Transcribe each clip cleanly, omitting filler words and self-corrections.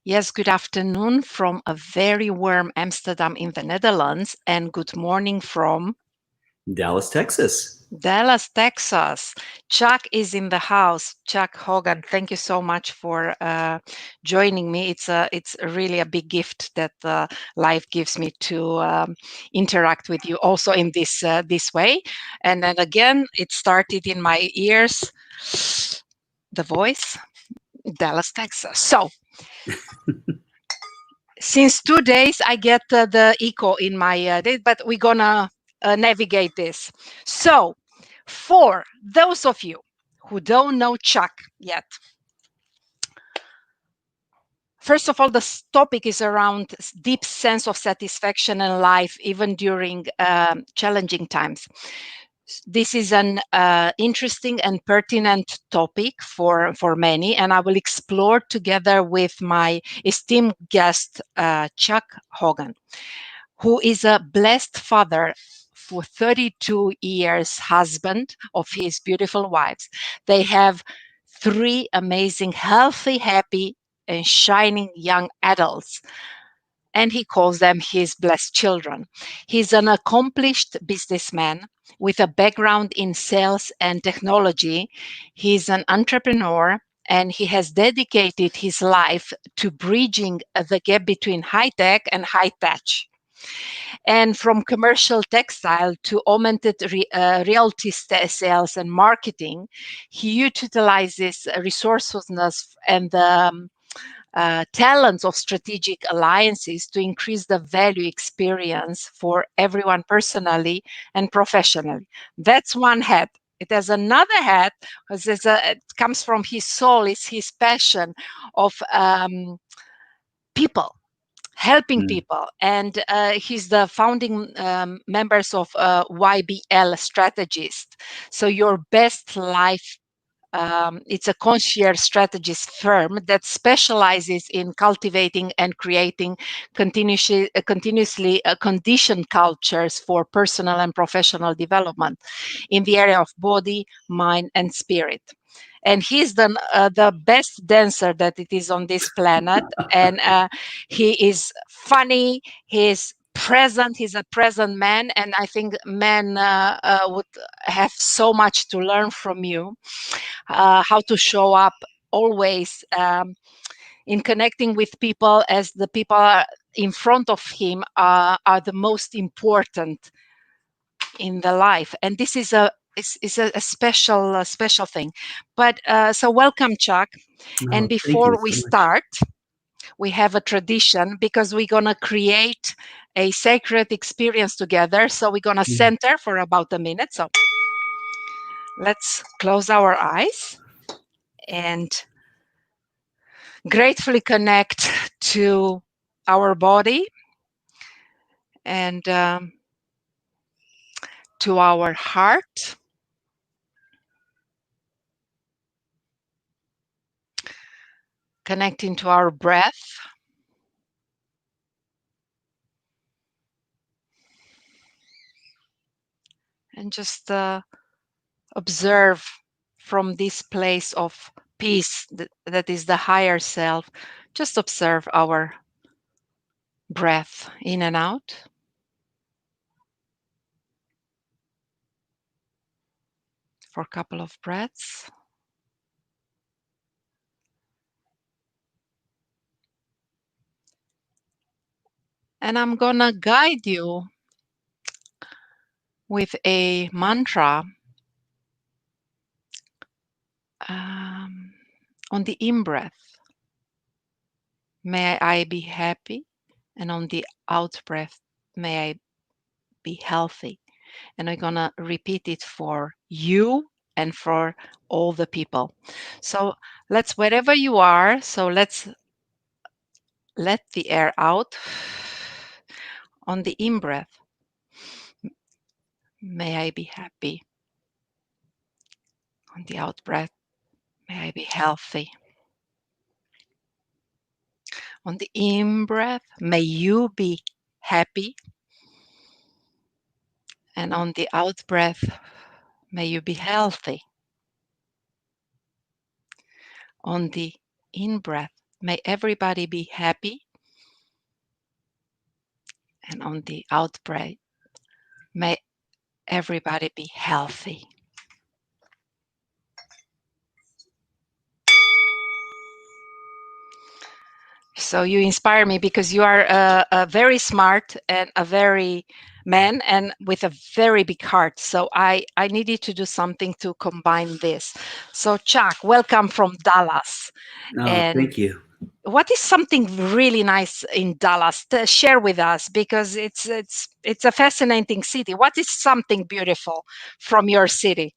Yes, good afternoon from a very warm Amsterdam in the Netherlands, and good morning from Dallas, Texas. Dallas, Texas. Chuck is in the house. Chuck Hogan, thank you so much for joining me. It's really a big gift that life gives me to interact with you also in this way. And then again, it started in my ears. The voice, Dallas, Texas. So since 2 days I get the echo in my but we're gonna navigate this. So for those of you who don't know Chuck yet, first of all, the topic is around deep sense of satisfaction in life even during challenging times. This is an interesting and pertinent topic for many, and I will explore together with my esteemed guest, Chuck Hogan, who is a blessed father for 32 years, husband of his beautiful wives. They have three amazing, healthy, happy, and shining young adults, and he calls them his blessed children. He's an accomplished businessman with a background in sales and technology. He's an entrepreneur, and he has dedicated his life to bridging the gap between high tech and high touch. And from commercial textile to augmented realty sales and marketing, he utilizes resourcefulness and the talents of strategic alliances to increase the value experience for everyone personally and professionally. That's one hat. It has another hat, it comes from his soul, is his passion of people, helping people, and he's the founding members of YBL Strategist. So your best life, it's a concierge strategist firm that specializes in cultivating and creating continuously conditioned cultures for personal and professional development in the area of body, mind, and spirit. And he's the best dancer that it is on this planet. And he is funny. He's present. He's a present man. And I think men would have so much to learn from you, how to show up always in connecting with people, as the people in front of him are the most important in the life. And this is a special thing. But so welcome, Chuck. And Oh, thank you before we so much. start, we have a tradition because we're going to create a sacred experience together. So we're going to Mm. center for about a minute. So let's close our eyes and gratefully connect to our body and to our heart, connecting to our breath, and just observe from this place of peace that is the higher self. Just observe our breath in and out. For a couple of breaths. And I'm going to guide you with a mantra on the in breath. May I be happy. And on the out breath, may I be healthy. And I'm going to repeat it for you and for all the people. So let's, wherever you are, so let's let the air out. On the in breath, may I be happy. On the out breath, may I be healthy. On the in breath, may you be happy. And on the out breath, may you be healthy. On the in breath, May everybody be happy. And on the outbreak, may everybody be healthy. So you inspire me because you are a very smart and a very man and with a very big heart. So I needed to do something to combine this. So Chuck, welcome from Dallas. Oh, And thank you. what is something really nice in Dallas to share with us? Because it's a fascinating city. What is something beautiful from your city?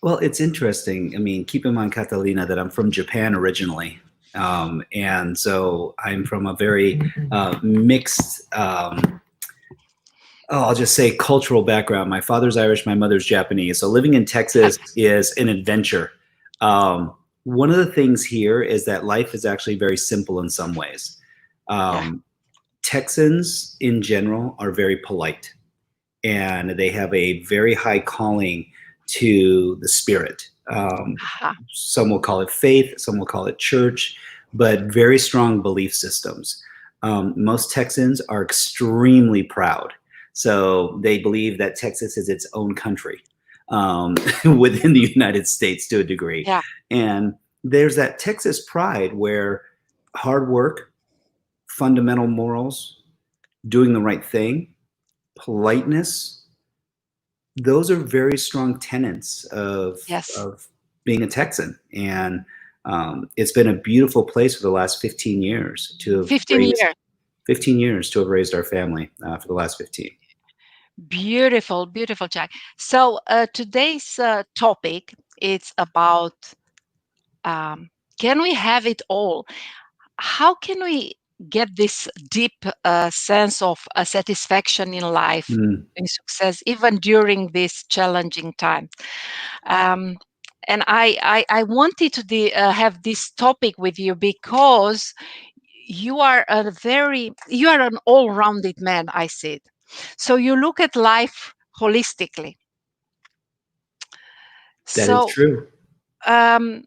Well, it's interesting. I mean, keep in mind, Catalina, that I'm from Japan originally. And so I'm from a very mixed, I'll just say cultural background. My father's Irish, my mother's Japanese. So living in Texas is an adventure. One of the things here is that life is actually very simple in some ways. Yeah. Texans in general are very polite, and they have a very high calling to the spirit. Aha. Some will call it faith, some will call it church, but very strong belief systems. Most Texans are extremely proud. So they believe that Texas is its own country within the United States to a degree. Yeah. And there's that Texas pride where hard work, fundamental morals, doing the right thing, politeness, those are very strong tenets Yes. of being a Texan. And it's been a beautiful place for the last 15 years to have 15 raised years. 15 years to have raised our family for the last 15. Beautiful, beautiful, Jack. So today's topic is about can we have it all? How can we get this deep sense of satisfaction in life, Mm, in success, even during this challenging time? Um, and I wanted to have this topic with you because you are an all-rounded man, I said. So you look at life holistically. that is So true. um,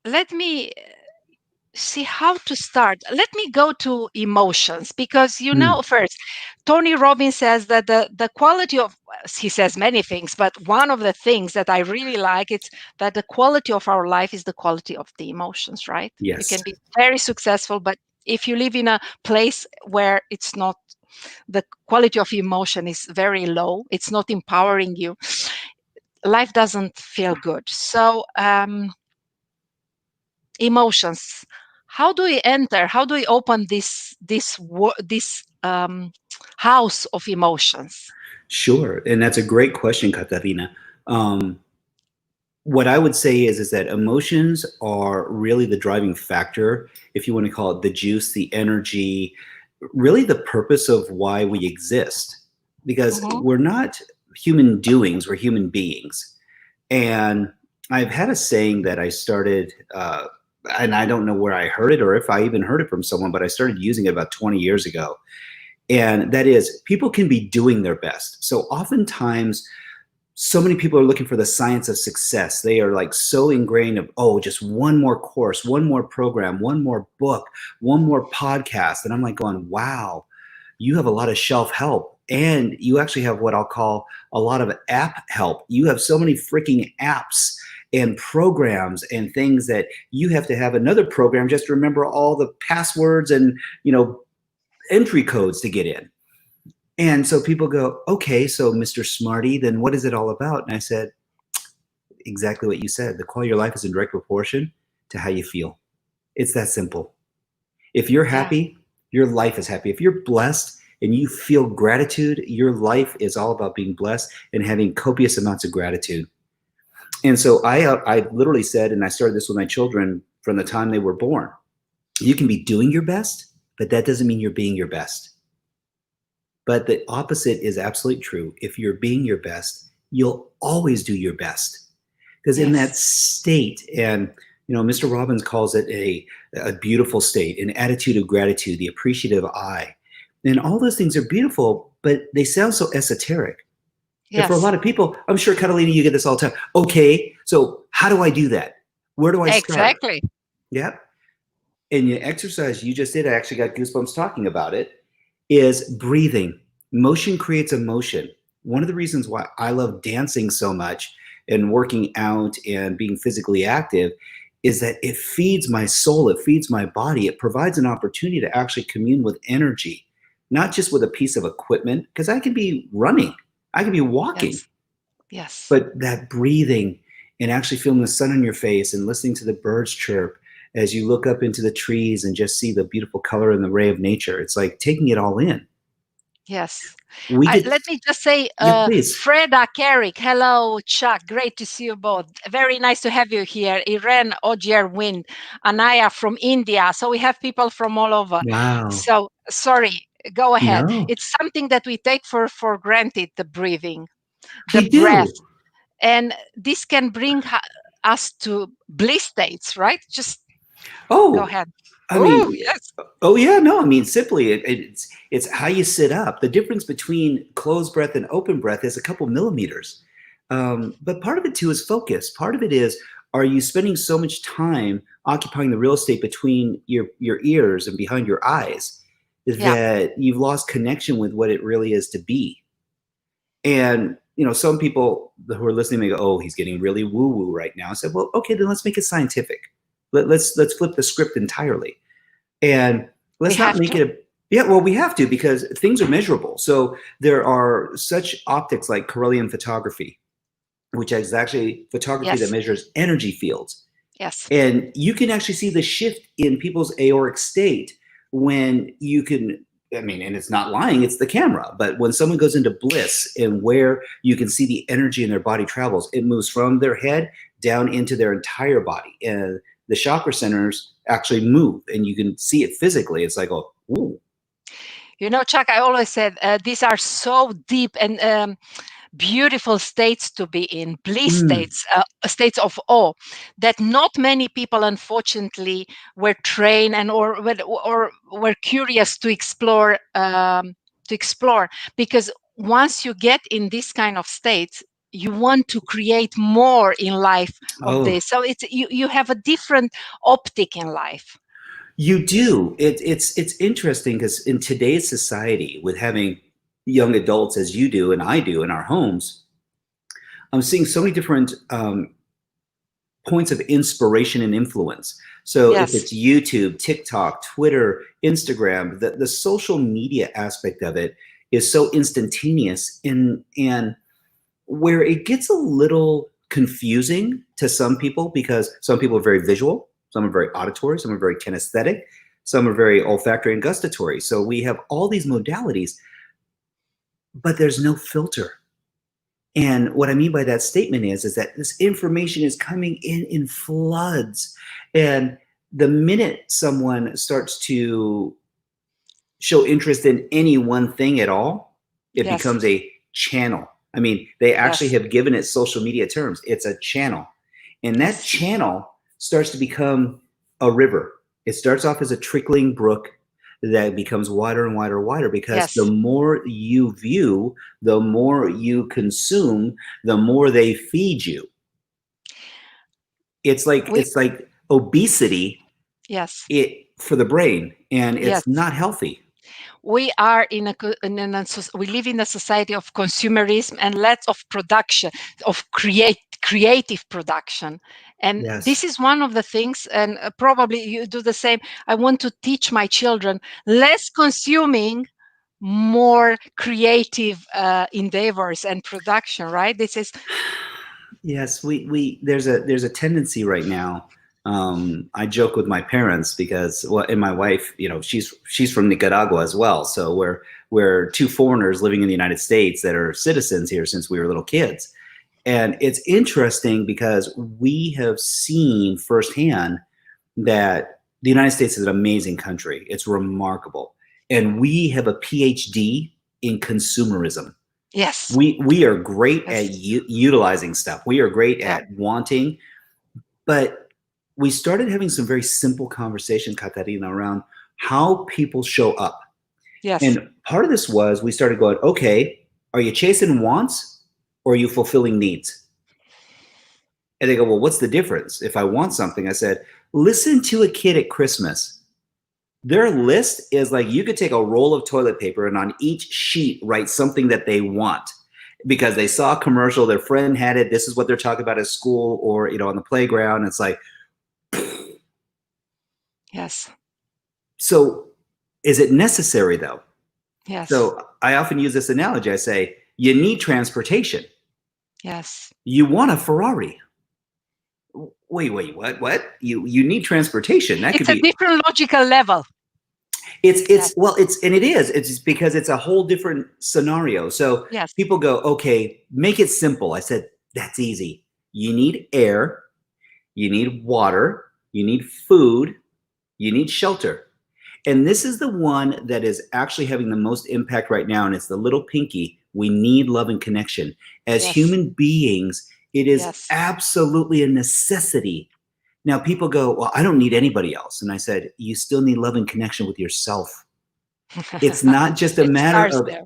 let me see how to start. Let me go to emotions because Mm, first, Tony Robbins says that the quality of he says many things, but one of the things that I really like is that the quality of our life is the quality of the emotions, right? You yes, can be very successful, but if you live in a place where it's not the quality of emotion is very low, it's not empowering you, life doesn't feel good. So emotions, how do we enter, how do we open this house of emotions? sure. And that's a great question, Katarina. Um, what I would say is that emotions are really the driving factor, if you want to call it the juice, the energy, really the purpose of why we exist. Because Mhm. we're not human doings, we're human beings. And I've had a saying that I started, and I don't know where I heard it or if I even heard it from someone, but I started using it about 20 years ago. And that is, people can be doing their best. So oftentimes, so many people are looking for the science of success. They are like so ingrained of, oh, just one more course, one more program, one more book, one more podcast. And I'm like going, wow, you have a lot of shelf help. And you actually have what I'll call a lot of app help. You have so many freaking apps and programs and things that you have to have another program just to remember all the passwords and, entry codes to get in. And so people go, okay, so Mr. Smarty, then what is it all about? And I said, exactly what you said. The quality of your life is in direct proportion to how you feel. It's that simple. If you're Yeah. happy, your life is happy. If you're blessed and you feel gratitude, your life is all about being blessed and having copious amounts of gratitude. And so I literally said, and I started this with my children from the time they were born. You can be doing your best, but that doesn't mean you're being your best. But the opposite is absolutely true. If you're being your best, you'll always do your best. Because in that Yes. state, and Mr. Robbins calls it a beautiful state, an attitude of gratitude, the appreciative eye. And all those things are beautiful, but they sound so esoteric. And for a Yes. lot of people, I'm sure, Catalina, you get this all the time. Okay, so how do I do that? Where do I start? Exactly. Yeah. And the exercise you just did, I actually got goosebumps talking about it, is breathing. Motion creates emotion. One of the reasons why I love dancing so much and working out and being physically active is that it feeds my soul, it feeds my body, it provides an opportunity to actually commune with energy, not just with a piece of equipment, because I can be running, I can be walking, Yes. Yes. but that breathing and actually feeling the sun on your face and listening to the birds chirp as you look up into the trees and just see the beautiful color and the ray of nature. It's like taking it all in. Yes. We get, Let me just say, yeah, please. Freda, Carrick, hello, Chuck. Great to see you both. Very nice to have you here. Irene, Ogier, Wind, Anaya from India. So we have people from all over. Wow. So sorry, go ahead. No, It's something that we take for granted, the breathing, the we breath. do. And this can bring us to bliss states, right? Just go Oh, ahead. I Oh, mean, yes. oh yeah, no, I mean, simply it's how you sit up. The difference between closed breath and open breath is a couple millimeters. But part of it too is focus. Part of it is, are you spending so much time occupying the real estate between your ears and behind your eyes Yeah. that you've lost connection with what it really is to be? And some people who are listening may go, "Oh, he's getting really woo woo right now." I said, "Well, okay, then let's make it scientific. Let's flip the script entirely, and We let's not have make to. it a yeah. Well, we have to because things are measurable. So there are such optics like Corellium photography, which is actually photography that Yes. measures energy fields. Yes. And you can actually see the shift in people's aoric state when you can, I mean, and it's not lying, it's the camera. But when someone goes into bliss and where you can see the energy in their body travels, it moves from their head down into their entire body. And the chakra centers actually move and you can see it physically. It's like, oh, ooh. Chuck, I always said these are so deep and beautiful states to be in, bliss Mm. states, states of awe, that not many people, unfortunately, were trained and or were curious to explore. Because once you get in this kind of states, you want to create more in life of Oh, this. So you have a different optic in life. you do. It's interesting because in today's society, with having young adults as you do and I do in our homes, I'm seeing so many different points of inspiration and influence. So if Yes. it's YouTube, TikTok, Twitter, Instagram, the social media aspect of it is so instantaneous and where it gets a little confusing to some people because some people are very visual, some are very auditory, some are very kinesthetic, some are very olfactory and gustatory. So we have all these modalities, but there's no filter. And what I mean by that statement is that this information is coming in floods. And the minute someone starts to show interest in any one thing at all, it Yes. becomes a channel. I mean, they actually Yes. have given it social media terms. It's a channel. And that Yes. channel starts to become a river. It starts off as a trickling brook that becomes wider and wider and wider because the Yes. more you view, the more you consume, the more they feed you. It's like We. it's like obesity Yes. it for the brain, and Yes. it's not healthy. We are we live in a society of consumerism and lots of production, of creative production. And this Yes. is one of the things, and probably you do the same. I want to teach my children less consuming, more creative endeavors and production, right? This is. Yes, we there's a tendency right now. I joke with my parents because well, and my wife, she's from Nicaragua as well. So we're two foreigners living in the United States that are citizens here since we were little kids. And it's interesting because we have seen firsthand that the United States is an amazing country. It's remarkable. And we have a PhD in consumerism. Yes. We are great at Yes. utilizing stuff. We are great Yeah. at wanting, but we started having some very simple conversation, Katarina, around how people show up. Yes. And part of this was we started going, okay, are you chasing wants or are you fulfilling needs? And they go, well, what's the difference? If I want something, I said, listen to a kid at Christmas. Their list is like, you could take a roll of toilet paper and on each sheet write something that they want because they saw a commercial, their friend had it, this is what they're talking about at school or, on the playground. It's like, Yes. so is it necessary though? Yes. So I often use this analogy. I say, you need transportation. Yes. You want a Ferrari. Wait, what? You need transportation. That could It's a be. different logical level. It's Yes. well, it is. It's just because it's a whole different scenario. So Yes. people go, okay, make it simple. I said, that's easy. You need air, you need water, you need food, you need shelter. And this is the one that is actually having the most impact right now. And it's the little pinky. We need love and connection. As Yes. human beings, it is Yes. absolutely a necessity. Now, people go, well, I don't need anybody else. And I said, you still need love and connection with yourself. It's not just a It matter starts of, there.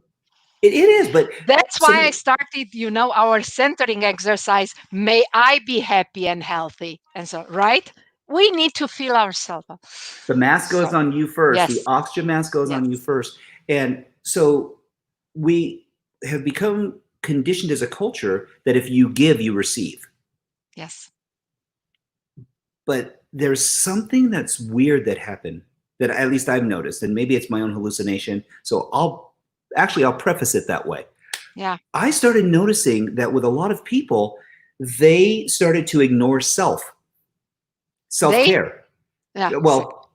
it is, but That's why I so started, our centering exercise. May I be happy and healthy. And so, right? We need to feel ourselves up. the mask goes So, on you first. The yes. oxygen mask goes Yes. on you first. And so we have become conditioned as a culture that if you give, you receive. Yes. But there's something that's weird that happened that at least I've noticed, and maybe it's my own hallucination. So I'll preface it that way. Yeah. I started noticing that with a lot of people, they started to ignore They? self-care. Yeah. Well,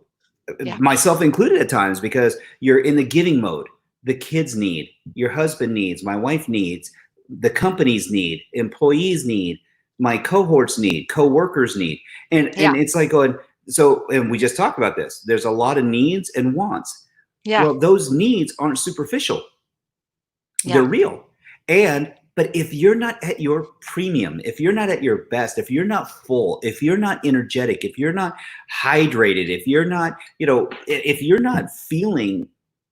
Yeah. myself included at times, because you're in the giving mode. The kids need, your husband needs, my wife needs, the companies need, employees need, my cohorts need, co-workers need. Yeah. And it's like going, so, and we just talked about this. There's a lot of needs and wants. Yeah. Well, those needs aren't superficial. They're Yeah. real. But if you're not at your premium, if you're not at your best, if you're not full, if you're not energetic, if you're not hydrated, if you're not, if you're not feeling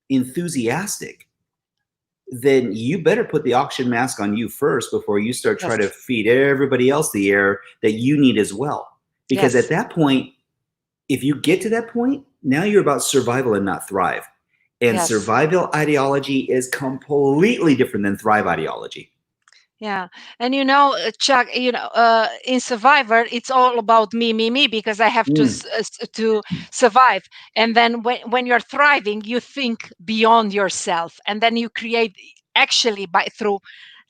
enthusiastic, then you better put the oxygen mask on you first before you start Yes. trying to feed everybody else the air that you need as well. Because Yes. at that point, if you get to that point, now you're about survival and not thrive. And Yes. survival ideology is completely different than thrive ideology. Yeah. And Chuck, in Survivor, it's all about me, because I have to Mm. to survive. And then when you're thriving, you think beyond yourself, and then you create actually by through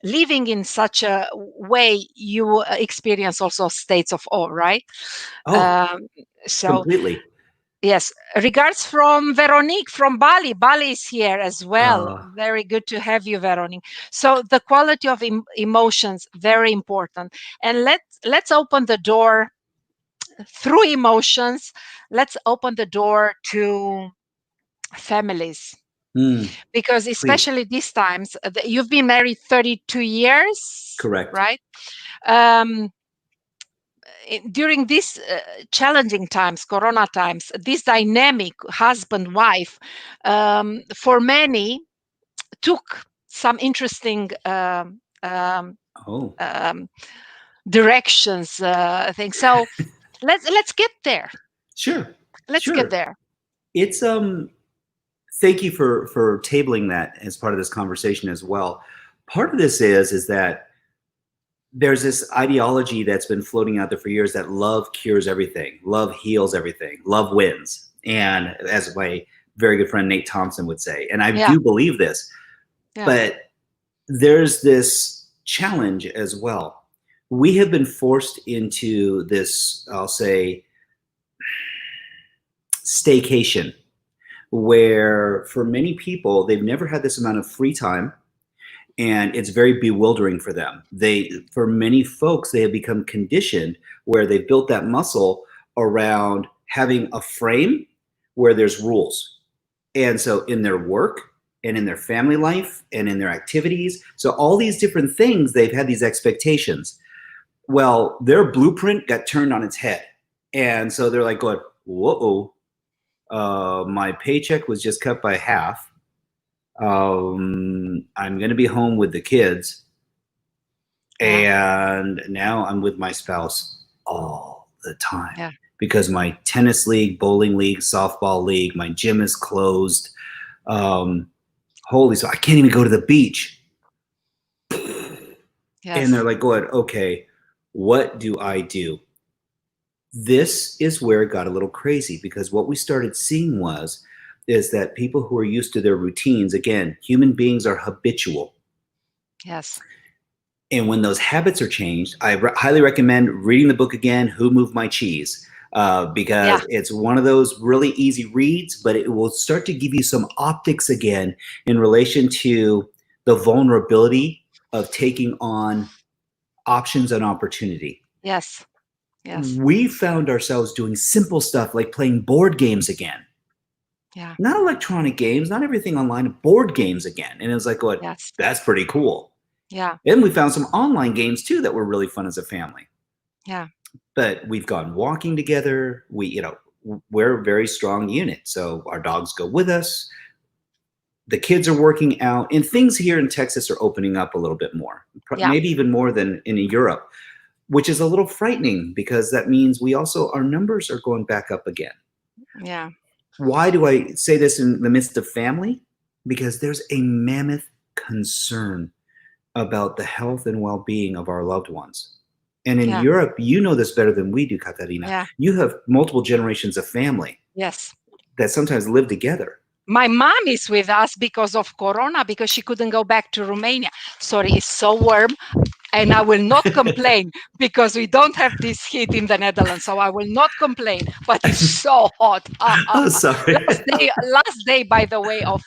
living in such a way, you experience also states of awe, right? Oh, Um, so completely. yes, regards from Veronique from Bali. Bali is here as well. Uh, Very good to have you, Veronique. So the quality of emotions, very important. And let's open the door through emotions. Let's open the door to families, because please. especially these times, you've been married 32 years, Correct. right? Um, During these challenging times, corona times, this dynamic husband wife, for many, took some interesting Oh, um, directions, I think. So let's get there. sure. Let's get Sure. there. It's thank you for tabling that as part of this conversation as well. Part of this is that there's this ideology that's been floating out there for years that love cures everything, love heals everything, love wins. And as my very good friend Nate Thompson would say, and I Yeah. do believe this, Yeah. but there's this challenge as well. We have been forced into this, I'll say, staycation, where for many people, they've never had this amount of free time, and it's very bewildering for them. For many folks, they have become conditioned where they've built that muscle around having a frame where there's rules. And so in their work and in their family life and in their activities, so all these different things, they've had these expectations. Well, their blueprint got turned on its head. And so they're like going, whoa, my paycheck was just cut by half. I'm going to be home with the kids. Yeah. And now I'm with my spouse all the time. Yeah. because my tennis league, bowling league, softball league, my gym is closed. So I can't even go to the beach. And they're Yes. like, going, okay, what do I do? This is where it got a little crazy, because what we started seeing is that people who are used to their routines, again, human beings are habitual. Yes. And when those habits are changed, I highly recommend reading the book again, Who Moved My Cheese? Because Yeah. it's one of those really easy reads, but it will start to give you some optics again in relation to the vulnerability of taking on options and opportunity. Yes. Yes. We found ourselves doing simple stuff like playing board games again. Yeah. Not electronic games, not everything online, board games again. And it was like, what? Yes. That's pretty cool. Yeah. And we found some online games too that were really fun as a family. Yeah. But we've gone walking together. We're a very strong unit. So our dogs go with us. The kids are working out, and things here in Texas are opening up a little bit more, Yeah. maybe even more than in Europe, which is a little frightening, because that means our numbers are going back up again. Yeah. Why do I say this in the midst of family? Because there's a mammoth concern about the health and well-being of our loved ones. And in Yeah. Europe, you know this better than we do, Katarina. Yeah. You have multiple generations of family Yes. that sometimes live together. My mom is with us because of Corona, because she couldn't go back to Romania. Sorry, it's so warm. And I will not complain, because we don't have this heat in the Netherlands. So I will not complain, but it's so hot. Oh, sorry. Last day, by the way, of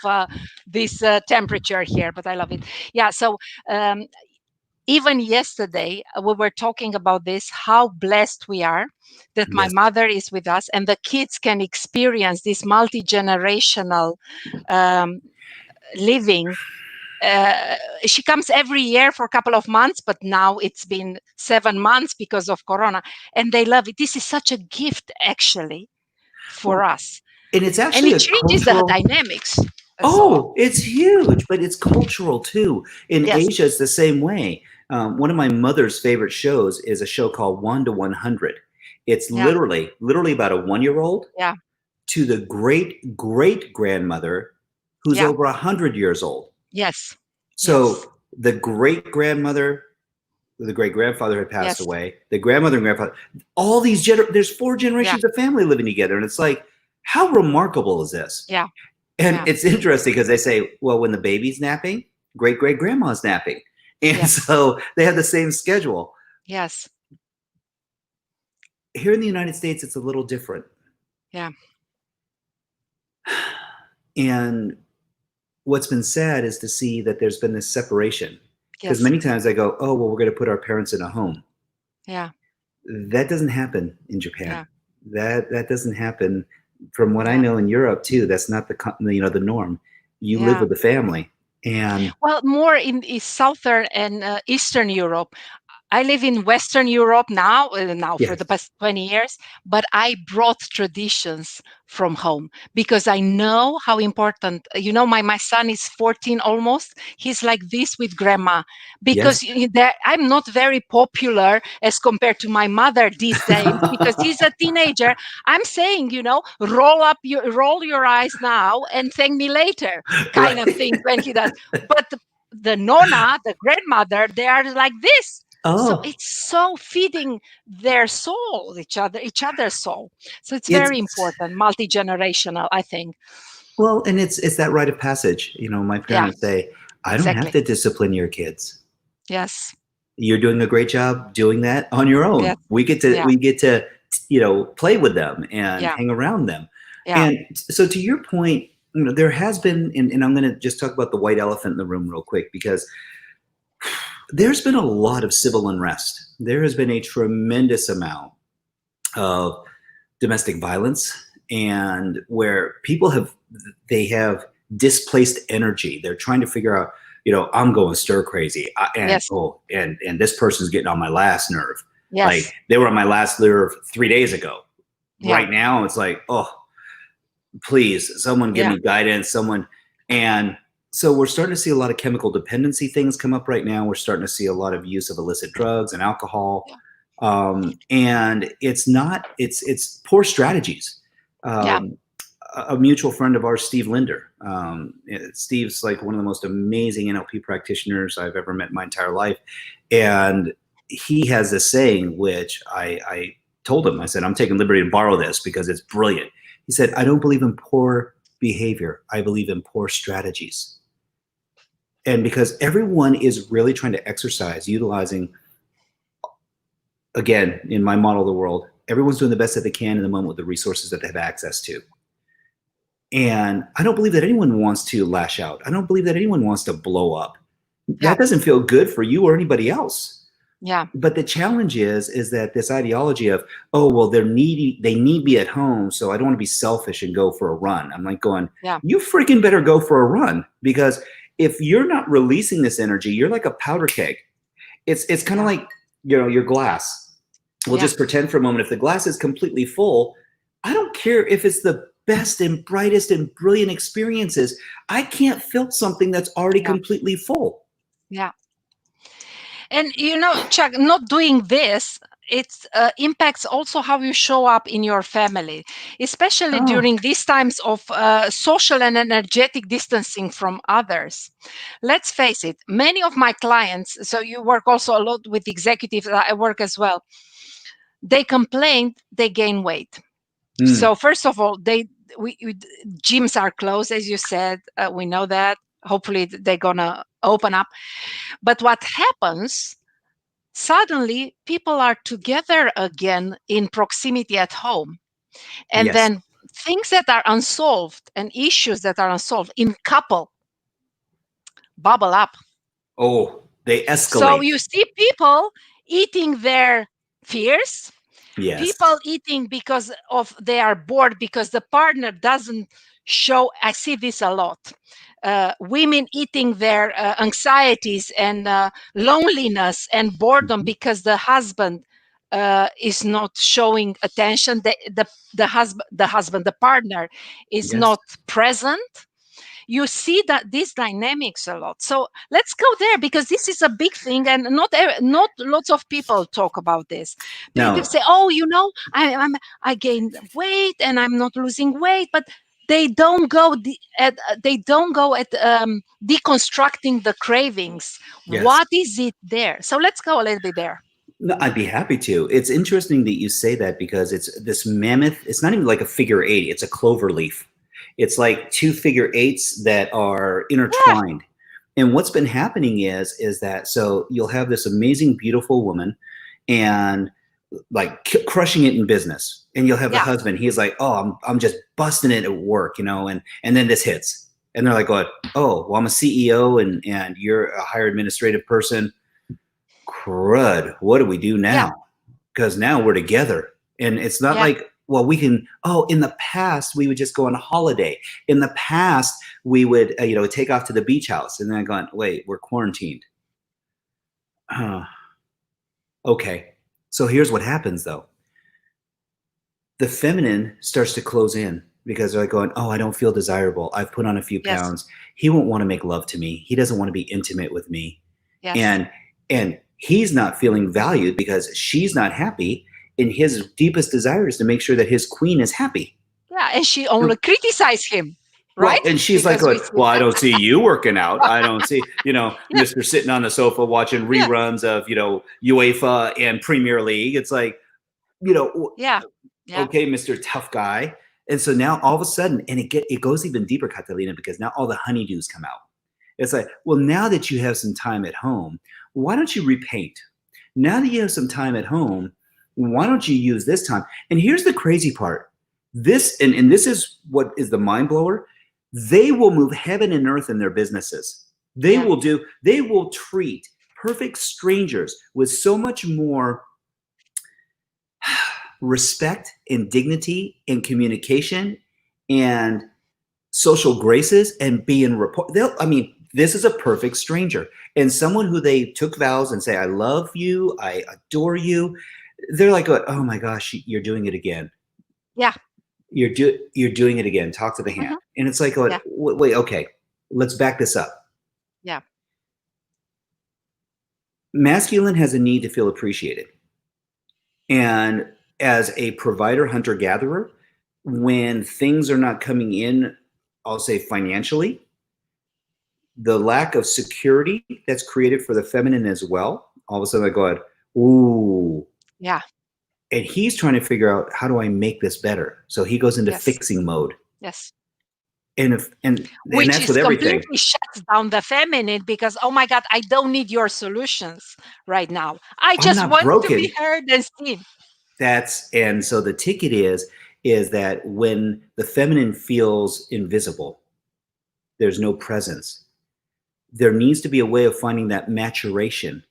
this temperature here, but I love it. Yeah. So even yesterday, we were talking about this, how blessed we are that my Yes. mother is with us and the kids can experience this multi-generational um, living. She comes every year for a couple of months, but now it's been 7 months because of Corona, and they love it. This is such a gift, actually, for Well, us, and it's and actually it a changes the cultural. dynamics as well. Oh, it's huge, but it's cultural too. In Yes, Asia, it's the same way. One of my mother's favorite shows is a show called 1 to 100. It's yeah, literally about a 1-year-old yeah, to the great great grandmother who's yeah, over 100 years old. yes, yes, So the great grandmother, the great grandfather had passed yes, away. The grandmother and grandfather, all these there's 4 yeah, generations of family living together, and it's like, how remarkable is this? yeah, And yeah, it's interesting because they say, well, when the baby's napping, great great grandma's napping, and yes, so they have the same schedule. yes, Here in the United States, it's a little different, yeah, and what's been sad is to see that there's been this separation, because yes, many times I go, oh, well, we're going to put our parents in a home. yeah, That doesn't happen in Japan. yeah, That doesn't happen. From what I yeah, know in Europe too, that's not the norm. You live yeah. with the family, and Well, more in southern and Eastern Europe. I live in Western Europe now for the yes, past 20 years, but I brought traditions from home because I know how important, my son is 14 almost. He's like this with grandma because yes. I'm not very popular as compared to my mother these days because he's a teenager. I'm saying, roll your eyes now and thank me later kind of Right. thing when he does. But the nonna, the grandmother, they are like this, so Oh, it's so feeding their soul, each other's soul. So it's very it's important, multi-generational, I think. well, and it's that rite of passage. My Yeah, parents say, I don't have exactly. to discipline your kids. Yes. You're doing a great job doing that on your own. Yes. We get to Yeah. we get to play with them and Yeah. hang around them. Yeah. And so to your point, there has been, and I'm going to just talk about the white elephant in the room real quick, because there's been a lot of civil unrest. There has been a tremendous amount of domestic violence, and where people have displaced energy. They're trying to figure out, I'm going stir crazy, and Yes. and this person's getting on my last nerve. Like Yes. they were on my last nerve 3 days ago. Yeah. Right now, it's like, oh, please, someone give Yeah. me guidance. And so we're starting to see a lot of chemical dependency things come up right now. We're starting to see a lot of use of illicit drugs and alcohol. Yeah. And it's poor strategies. Yeah. Um, a mutual friend of ours, Steve Linder. Steve's like one of the most amazing NLP practitioners I've ever met in my entire life. And he has this saying, which I told him, I said, I'm taking liberty to borrow this because it's brilliant. He said, I don't believe in poor behavior. I believe in poor strategies. And because everyone is really trying to exercise, utilizing, again, in my model of the world, everyone's doing the best that they can in the moment with the resources that they have access to. And I don't believe that anyone wants to lash out. I don't believe that anyone wants to blow up. Yeah. That doesn't feel good for you or anybody else. Yeah. But the challenge is that this ideology of, oh, well, they need me at home, so I don't want to be selfish and go for a run. I'm like going, Yeah. you freaking better go for a run, because if you're not releasing this energy, you're like a powder keg. It's kind of like, your glass. We'll just pretend for a moment, if the glass is completely full, I don't care if it's the best and brightest and brilliant experiences. I can't fill something that's already completely full. Yeah. And Chuck, not doing this, it impacts also how you show up in your family, especially during these times of social and energetic distancing from others. Let's face it, many of my clients, so you work also a lot with executives, I work as well, they complain they gain weight. So first of all, gyms are closed, as you said. We know that. Hopefully, they're gonna open up. But what happens? Suddenly, people are together again in proximity at home, and Yes. then things that are unsolved and issues that are unsolved in couple bubble up. Oh, they So escalate. you see people eating their fears, Yes. people eating because of they are bored because the partner doesn't show. I see this a lot. Women eating their anxieties and loneliness and boredom because the husband is not showing attention. The partner is Yes. not present. You see that these dynamics a lot. So let's go there, because this is a big thing, and not lots of people talk about this. People Now, say, "Oh, I gained weight and I'm not losing weight," but they don't go at deconstructing the cravings. yes. What is it there? So let's go a little bit there. No, I'd be happy to. It's interesting that you say that, because it's this mammoth. It's not even like a figure eight. It's a clover leaf. It's like two figure eights that are Yeah, intertwined. And what's been happening is that, so you'll have this amazing, beautiful woman, and like crushing it in business. And you'll have the yeah, husband. He's like, oh, I'm just busting it at work, and then this hits. And they're like, going, oh, well, I'm a CEO and you're a higher administrative person. Crud, what do we do yeah, now? Because now we're together. And it's not yeah, like, well, we can, oh, in the past, we would just go on a holiday. In the past, we would, take off to the beach house. And then I'm going, wait, we're quarantined. Okay. So here's what happens, though. The feminine starts to close in, because they're like going, oh, I don't feel desirable. I've put on a few yes, pounds. He won't want to make love to me. He doesn't want to be intimate with me. yes. And he's not feeling valued because she's not happy. And his deepest desire is to make sure that his queen is happy. Yeah, and she only criticized him, Well, right? and she's like, Because we well, see I that. don't see you working out. I don't see, Yeah, Mr. sitting on the sofa watching yeah, reruns of, UEFA and Premier League. It's like, you know, yeah, yeah, okay, Mr. Tough Guy. And so now all of a sudden, and it goes even deeper, Catalina, because now all the honeydews come out. It's like, well, now that you have some time at home, why don't you repaint? Now that you have some time at home, why don't you use this time? And here's the crazy part. And this is what is the mind blower. They will move heaven and earth in their businesses. They yeah, will treat perfect strangers with so much more respect and dignity and communication and social graces and be in rapport. This is a perfect stranger, and someone who they took vows and say, I love you, I adore you. They're like, oh my gosh, you're doing it again. yeah, You're doing it again. Talk to the hand. mhm, And it's like, yeah, wait, okay, let's back this up. yeah, Masculine has a need to feel appreciated. And as a provider, hunter gatherer, when things are not coming in, I'll say financially, the lack of security that's created for the feminine as well, all of a sudden I go, ooh. Yeah. And he's trying to figure out, how do I make this better? So he goes into Yes. fixing mode. Yes. And Which that's is with everything. completely shuts down the feminine because, oh my God, I don't need your solutions right now. I I'm just not want to be broken. heard and seen. And so the ticket is that when the feminine feels invisible, there's no presence. There needs to be a way of finding that maturation.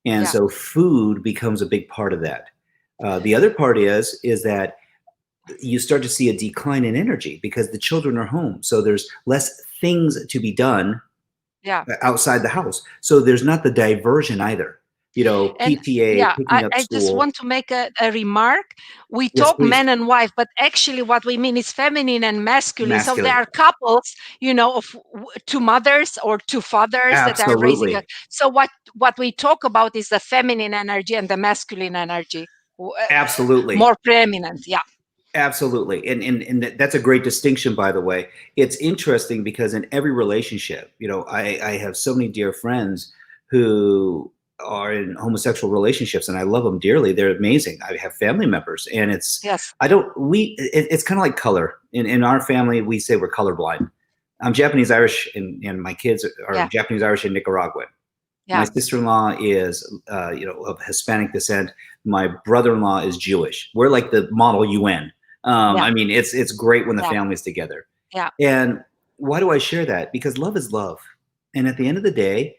And Yeah. so food becomes a big part of that. The other part is that you start to see a decline in energy because the children are home. So there's less things to be done Yeah. outside the house. So there's not the diversion either. And PTA, yeah, picking up I just school. want to make a remark. We Yes, talk please. man and wife, but actually what we mean is feminine and masculine. So there Masculine. are couples, of two mothers or two fathers that are raising a. Absolutely. So what we talk about is the feminine energy and the masculine energy, Absolutely. more preeminent. Yeah. Absolutely. And that's a great distinction, by the way. It's interesting because in every relationship, I have so many dear friends who are in homosexual relationships and I love them dearly. They're amazing. I have family members and Yes. it's kind of like color. In our family, we say we're colorblind. I'm Japanese Irish and my kids are Yeah. Japanese Irish and Nicaraguan. My Yeah. sister-in-law is, of Hispanic descent. My brother-in-law is Jewish. We're like the model UN. Yeah. I mean, it's great when the Yeah. family's together. Yeah. And why do I share that? Because love is love. And at the end of the day,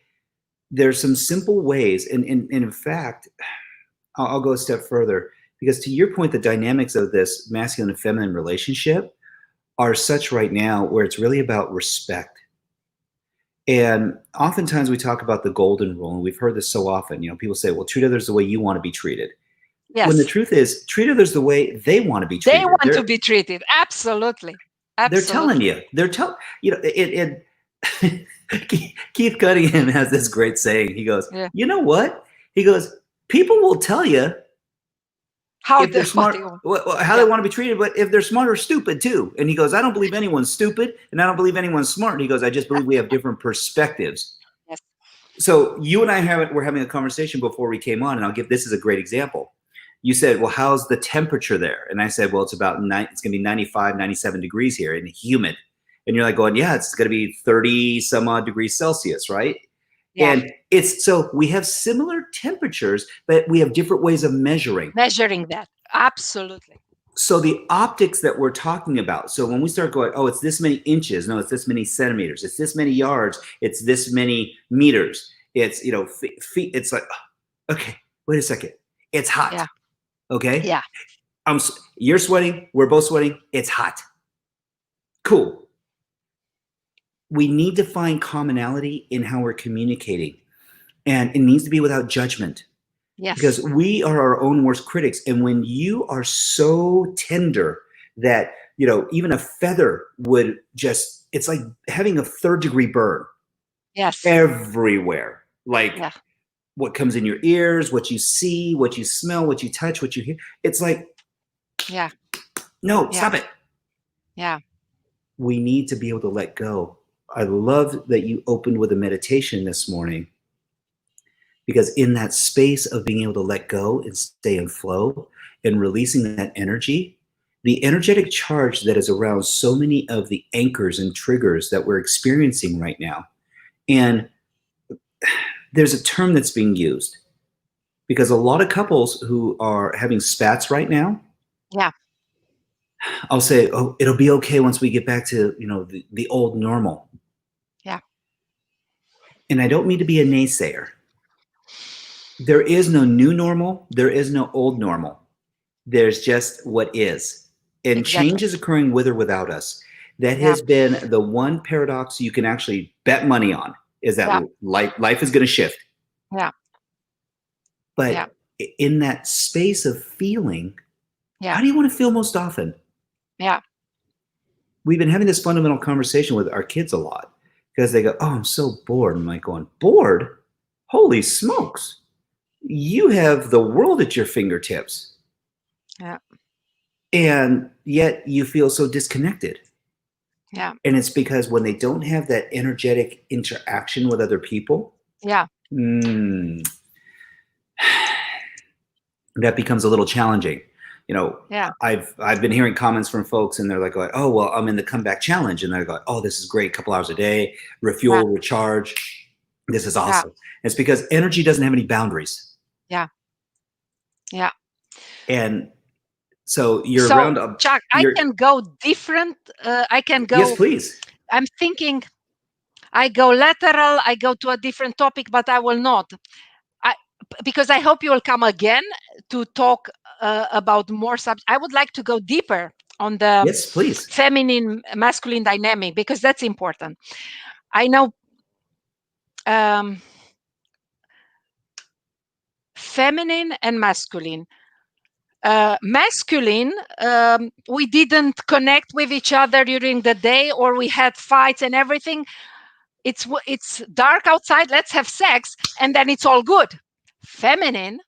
there's some simple ways. And in fact, I'll go a step further because to your point, the dynamics of this masculine and feminine relationship are such right now where it's really about respect. And oftentimes we talk about the golden rule, and we've heard this so often. People say, well, treat others the way you want to be treated. When the Yes. truth is, treat others the way they want to be They treated. want to be treated. Absolutely. They're telling Absolutely. you. They're telling Keith Cunningham has this great saying. He goes, Yeah. you know what? He goes, people will tell you How if the they're what smart, you how they Yeah. want to be treated, but if they're smart or stupid too. And he goes, I don't believe anyone's stupid, and I don't believe anyone's smart. And he goes, I just believe we have different perspectives. Yes. So you and I were having a conversation before we came on, and I'll give this as a great example. You said, well, how's the temperature there? And I said, well, it's going to be 95, 97 degrees here and humid. And you're like going, yeah, it's going to be 30 some odd degrees Celsius, right? Yeah. And so we have similar temperatures, but we have different ways of measuring. Measuring that. Absolutely. So the optics that we're talking about, so when we start going, oh, it's this many inches, no, it's this many centimeters, it's this many yards, it's this many meters, it's, feet, it's like, okay, wait a second, it's hot. Yeah. Okay. Yeah. You're sweating, we're both sweating, it's hot. Cool. We need to find commonality in how we're communicating, and it needs to be without judgment. Yes. Because we are our own worst critics. And when you are so tender that, even a feather would just, it's like having a 3rd-degree burn. Yes. Everywhere. Like Yeah. what comes in your ears, what you see, what you smell, what you touch, what you hear. It's like, Yeah. no, Yeah. stop it. Yeah. We need to be able to let go. I love that you opened with a meditation this morning, because in that space of being able to let go and stay in flow and releasing that energy, the energetic charge that is around so many of the anchors and triggers that we're experiencing right now. And there's a term that's being used because a lot of couples who are having spats right now, Yeah. I'll say, oh, it'll be okay once we get back to, the old normal. Yeah. And I don't mean to be a naysayer. There is no new normal. There is no old normal. There's just what is. And Exactly. change is occurring with or without us. That has been the one paradox you can actually bet money on, is that life is going to shift. Yeah. But in that space of feeling, Yeah. how do you want to feel most often? Yeah. We've been having this fundamental conversation with our kids a lot because they go, oh, I'm so bored. I'm like going, bored? Holy smokes. You have the world at your fingertips. Yeah. And yet you feel so disconnected. Yeah. And it's because when they don't have that energetic interaction with other people, Yeah. that becomes a little challenging. You know, Yeah. I've been hearing comments from folks, and they're like, "Oh, well, I'm in the comeback challenge," and they're like, "Oh, this is great, couple hours a day, Yeah. refuel, recharge. This is Yeah. awesome." And it's because energy doesn't have any boundaries, Yeah. Yeah. and so you're So, around. Chuck, I You're can go different. I can Yes, go. please. I'm thinking. I go lateral. I go to a different topic, but I will not. I because I hope you will come again to talk about more subjects. I would like to go deeper on the Yes, please. feminine masculine dynamic because that's important. I know feminine and masculine. Masculine, we didn't connect with each other during the day, or we had fights and everything. It's dark outside. Let's have sex, and then it's all good. Feminine,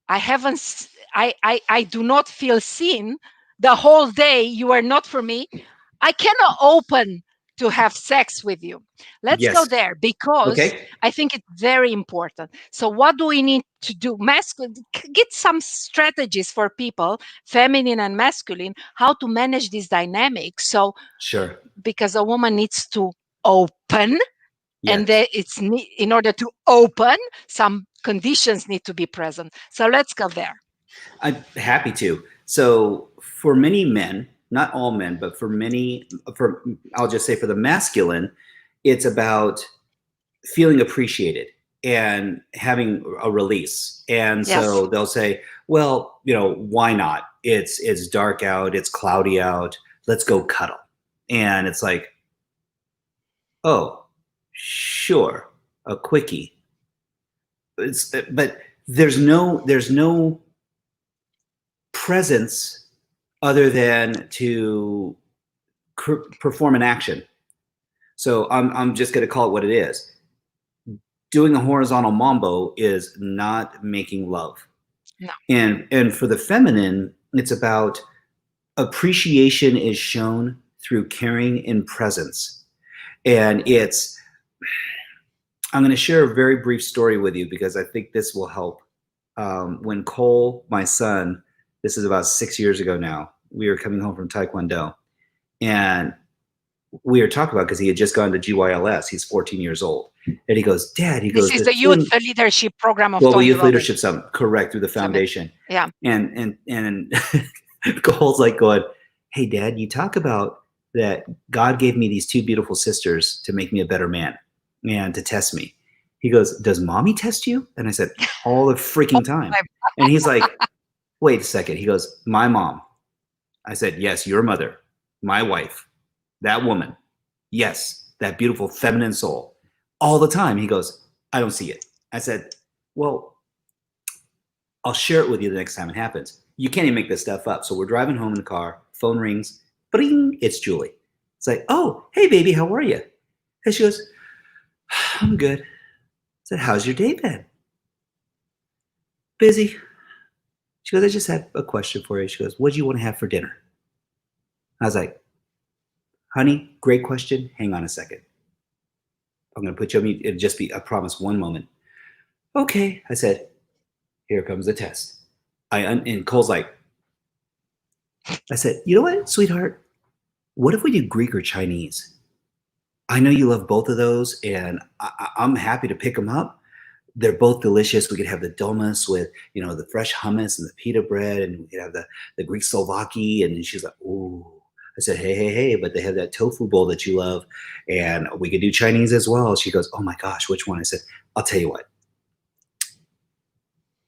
I haven't. I do not feel seen the whole day. You are not for me. I cannot open to have sex with you. Let's go Yes. there because Okay. I think it's very important. So, what do we need to do? Get some strategies for people, feminine and masculine, how to manage this dynamic. So, Sure. because a woman needs to open, and Yes. in order to open, some conditions need to be present. So, let's go there. I'm happy to. So for many men, not all men, but for many, I'll just say for the masculine, it's about feeling appreciated and having a release. And Yes. so they'll say, well, why not? It's dark out, it's cloudy out, let's go cuddle. And it's like, oh, sure, a quickie. But there's no presence other than to perform an action. So I'm just going to call it what it is. Doing a horizontal mambo is not making love. No. And for the feminine, it's about appreciation is shown through caring and presence. And I'm going to share a very brief story with you because I think this will help. When Cole, my son, this is about 6 years ago now, we were coming home from Taekwondo, and we were talking about because he had just gone to GYLS. He's 14 years old, and he goes, "Dad," he This goes, is "the the youth thing, leadership program of Global Tony Youth Robbins. Leadership Summit, correct, through the Summit. foundation." Yeah. And Cole's like going, "Hey, Dad, you talk about that God gave me these two beautiful sisters to make me a better man and to test me." He goes, "Does mommy test you?" And I said, "All the freaking time." And he's like, "Wait a second." He goes, "My mom." I said, "Yes, your mother, my wife, that woman. Yes, that beautiful feminine soul." All the time. He goes, "I don't see it." I said, "Well, I'll share it with you the next time it happens. You can't even make this stuff up." So we're driving home in the car, phone rings, bing, it's Julie. It's like, "Oh, hey baby, how are you?" And she goes, "I'm good." I said, "How's your day been?" "Busy." She goes, "I just had a question for you." She goes, "What do you want to have for dinner?" I was like, "Honey, great question. Hang on a second. I'm going to put you on mute. It'll just be, I promise, one moment." "Okay." I said, "Here comes the test." And Cole's like, I said, "You know what, sweetheart? What if we do Greek or Chinese? I know you love both of those, and I'm happy to pick them up. They're both delicious. We could have the dolmas with, the fresh hummus and the pita bread, and we could have the Greek Slovaki." And she's like, "Ooh." I said, "Hey, hey, hey, but they have that tofu bowl that you love, and we could do Chinese as well." She goes, "Oh my gosh, which one?" I said, "I'll tell you what,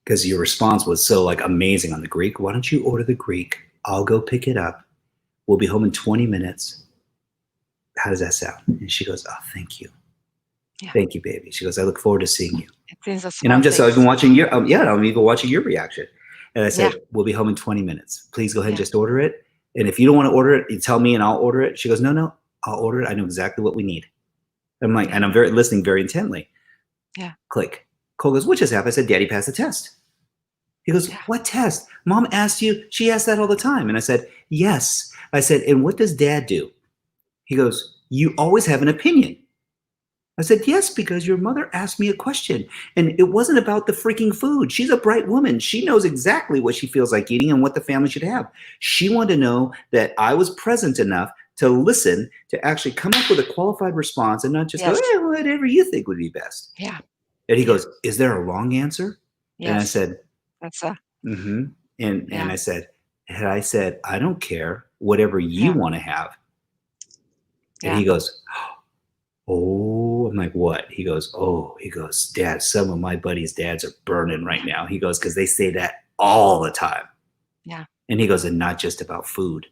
because your response was so like amazing on the Greek. Why don't you order the Greek? I'll go pick it up. We'll be home in 20 minutes. How does that sound?" And she goes, "Oh, thank you. Yeah. Thank you, baby." She goes, "I look forward to seeing you." It's in the And I'm small just, things. I've been watching your, I'm even watching your reaction. And I said, Yeah. "We'll be home in 20 minutes. Please go ahead and Yeah. just order it. And if you don't want to order it, you tell me and I'll order it." She goes, "No, I'll order it. I know exactly what we need." I'm like, Yeah. and I'm very listening very intently. Yeah. Click. Cole goes, "What just happened?" I said, "Daddy passed the test." He goes, Yeah. what test? Mom asked you, she asked that all the time. And I said, yes. I said, and what does dad do? He goes, you always have an opinion. I said, yes, because your mother asked me a question and it wasn't about the freaking food. She's a bright woman. She knows exactly what she feels like eating and what the family should have. She wanted to know that I was present enough to listen, to actually come up with a qualified response and not just go, Yes. whatever you think would be best. Yeah. And he Yeah. goes, is there a wrong answer? And I Yes. said, That's a. mm-hmm. And Yeah. I said, I don't care, whatever you Yeah. want to have. And Yeah. he goes, oh, I'm like, what? He goes, Dad, some of my buddies' dads are burning right now. He goes, because they say that all the time. Yeah. And he goes, and not just about food.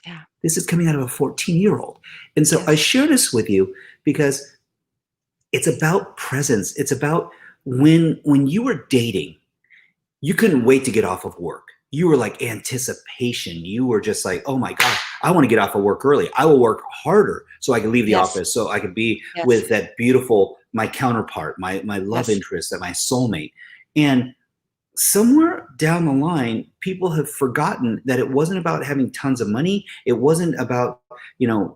Yeah. This is coming out of a 14-year-old. And so I Yes. share this with you because it's about presence. It's about when you were dating, you couldn't wait to get off of work. You were like anticipation. You were just like, oh my God, I want to get off of work early. I will work harder so I can leave the Yes. office, so I can be Yes. with that beautiful, my counterpart, my love Yes. interest, my soulmate. And somewhere down the line, people have forgotten that it wasn't about having tons of money. It wasn't about,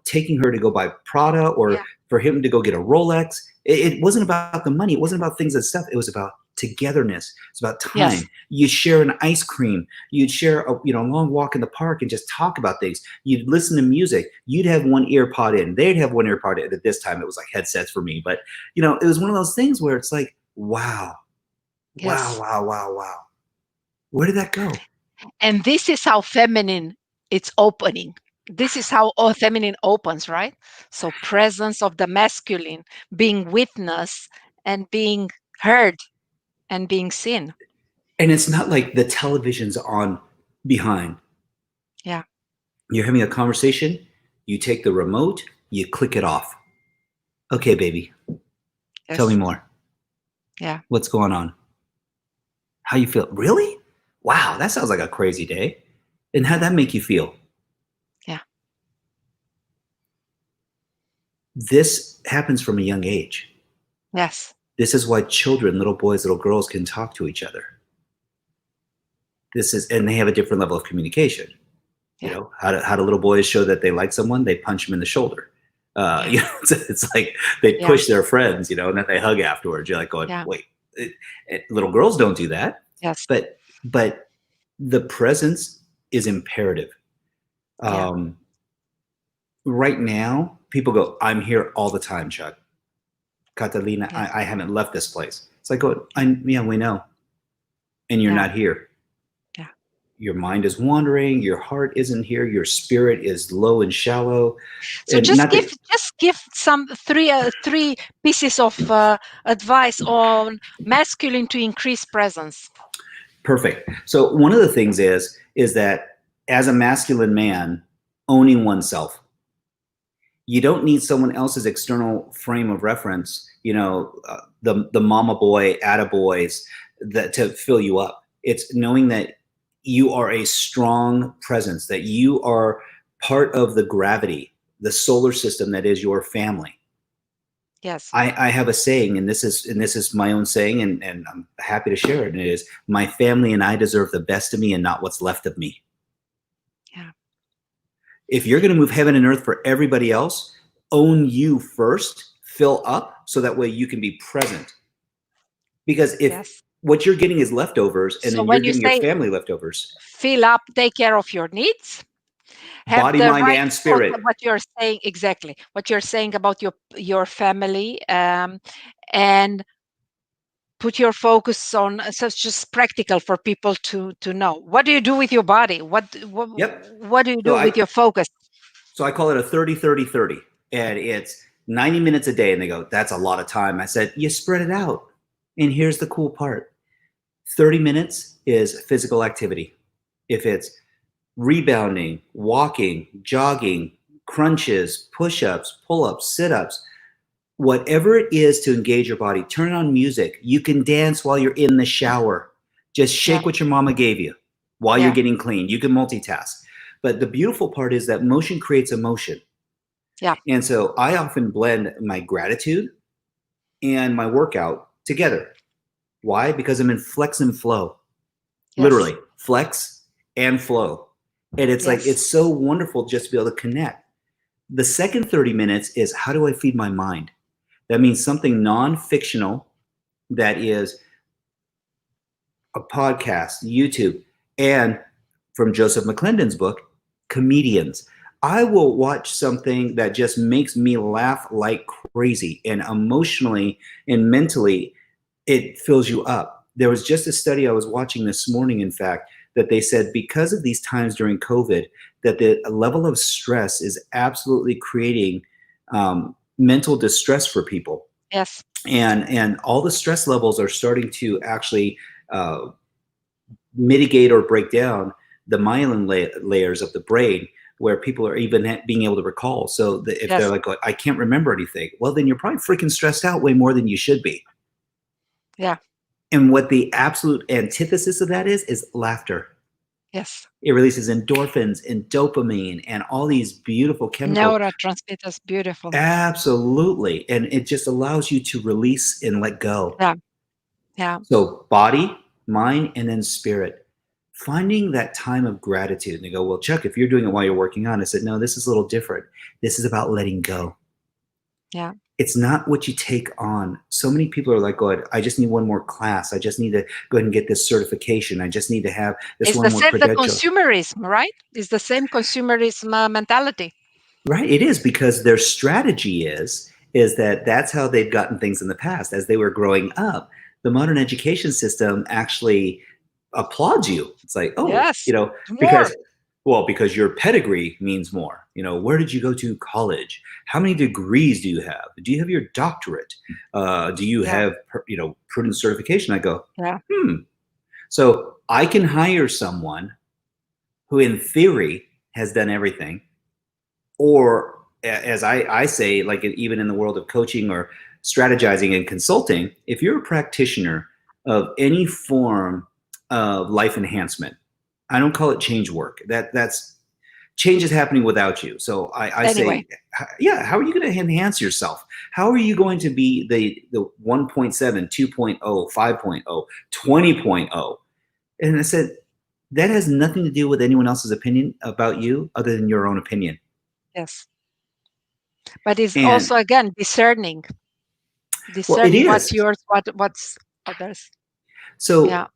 taking her to go buy Prada or Yeah. for him to go get a Rolex. It wasn't about the money. It wasn't about things and stuff. It was about togetherness. It's about Yes. time. You share an ice cream. You'd share a long walk in the park and just talk about things. You'd listen to music. You'd have one ear pod in. They'd have one ear pod in. At this time, it was like headsets for me. But it was one of those things where it's like, wow, wow, Yes. wow, wow, wow. Where did that go? And this is how feminine it's opening. This is how all feminine opens, right? So presence of the masculine, being witnessed and being heard and being seen. And it's not like the television's on behind. Yeah. You're having a conversation, you take the remote, you click it off. Okay, baby, tell me Yes. more. Yeah. What's going on? How you feel? Really? Wow, that sounds like a crazy day. And how'd that make you feel? Yeah. This happens from a young age. Yes. This is why children, little boys, little girls can talk to each other. And they have a different level of communication. Yeah. How do little boys show that they like someone? They punch them in the shoulder. Yeah. It's like they Yeah. push their friends, and then they hug afterwards. You're like going, Yeah. wait, little girls don't do that. Yes. But the presence is imperative. Yeah. Right now, people go, I'm here all the time, Chuck. Catalina, Yes. I haven't left this place. It's like, yeah, we know. And you're Yeah. not here. Yeah. Your mind is wandering. Your heart isn't here. Your spirit is low and shallow. So And just not give that, some three pieces of advice on masculine to increase presence. perfect. So one of the things is that as a masculine man, owning oneself, you don't need someone else's external frame of reference, the mama boy, attaboys, that to fill you up. It's knowing that you are a strong presence, that you are part of the gravity, the solar system that is your family. Yes. I have a saying, and this is my own saying, and I'm happy to share it. And it is, my family and I deserve the best of me and not what's left of me. Yeah. If you're going to move heaven and earth for everybody else, own you first, fill up, so that way you can be present. Because if Yes. what you're getting is leftovers, and So then you're when you giving your say family leftovers, fill up, take care of your needs, have body, the mind, right and thought of spirit. what you're saying, exactly what you're saying about your family, and put your focus on, so it's just practical for people to know. What do you do with your body? Yep. What do you So do with your focus? I call it a 30-30-30, and it's 90 minutes a day. And they go, that's a lot of time. I said, you spread it out. And here's the cool part. 30 minutes is physical activity. If it's rebounding, walking, jogging, crunches, push-ups, pull-ups, sit-ups, whatever it is to engage your body, turn on music. You can dance while you're in the shower. Just shake Yeah. what your mama gave you while you're Yeah. getting clean. You can multitask. But the beautiful part is that motion creates emotion. Yeah. And so I often blend my gratitude and my workout together. Why? Because I'm in flex and flow. Yes. literally flex and flow. And it's like, Yes. it's so wonderful just to be able to connect. The second 30 minutes is how do I feed my mind? That means something non-fictional that is a podcast, YouTube, and from Joseph McClendon's book, comedians. I will watch something that just makes me laugh like crazy, and emotionally and mentally, it fills you up. There was just a study I was watching this morning, in fact, that they said because of these times during COVID, that the level of stress is absolutely creating mental distress for people. Yes. And all the stress levels are starting to actually uh, mitigate or break down the myelin layers of the brain, where people are even being able to recall. So if they're Yes. like, I can't remember anything, well, then you're probably freaking stressed out way more than you should be. Yeah. And what the absolute antithesis of that is laughter. Yes. It releases endorphins and dopamine and all these beautiful chemicals. Neurotransmitters, beautiful. Absolutely. And it just allows you to release and let go. Yeah. Yeah. So body, mind, and then spirit. Finding that time of gratitude. And they go, well, Chuck, if you're doing it while you're working on, I said, no, this is a little different. This is about letting go. Yeah. It's not what you take on. So many people are like, oh, I just need one more class. I just need to go ahead and get this certification. I just need to have this It's one the more same, the credential. consumerism, right? It's the same consumerism mentality. Right. It is, because their strategy is that that's how they've gotten things in the past. As they were growing up, the modern education system actually applauds you. It's like, oh, Yes. More. because your pedigree means more. Where did you go to college? How many degrees do you have? Do you have your doctorate? Do you Yeah. have, prudent certification? I go, Yeah. So I can hire someone who in theory has done everything, or as I say, like even in the world of coaching or strategizing and consulting, if you're a practitioner of any form of life enhancement, I don't call it change work. That's change is happening without you. So I Anyway. say, yeah, how are you going to enhance yourself? How are you going to be the 1.7, 2.0, 5.0, 20.0? And I said, that has nothing to do with anyone else's opinion about you other than your own opinion. Yes. But it's And also, again, discerning well, it what's is. yours, what's others. So Yeah.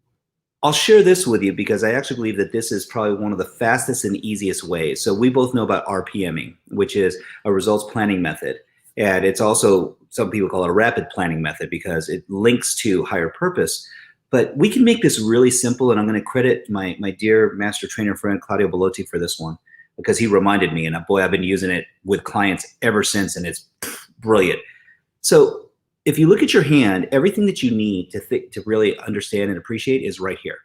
I'll share this with you because I actually believe that this is probably one of the fastest and easiest ways. So we both know about RPMing, which is a results planning method. And it's also, some people call it a rapid planning method because it links to higher purpose. But we can make this really simple, and I'm going to credit my dear master trainer friend Claudio Bellotti for this one, because he reminded me, and boy, I've been using it with clients ever since, and it's brilliant. So if you look at your hand, everything that you need to really understand and appreciate is right here.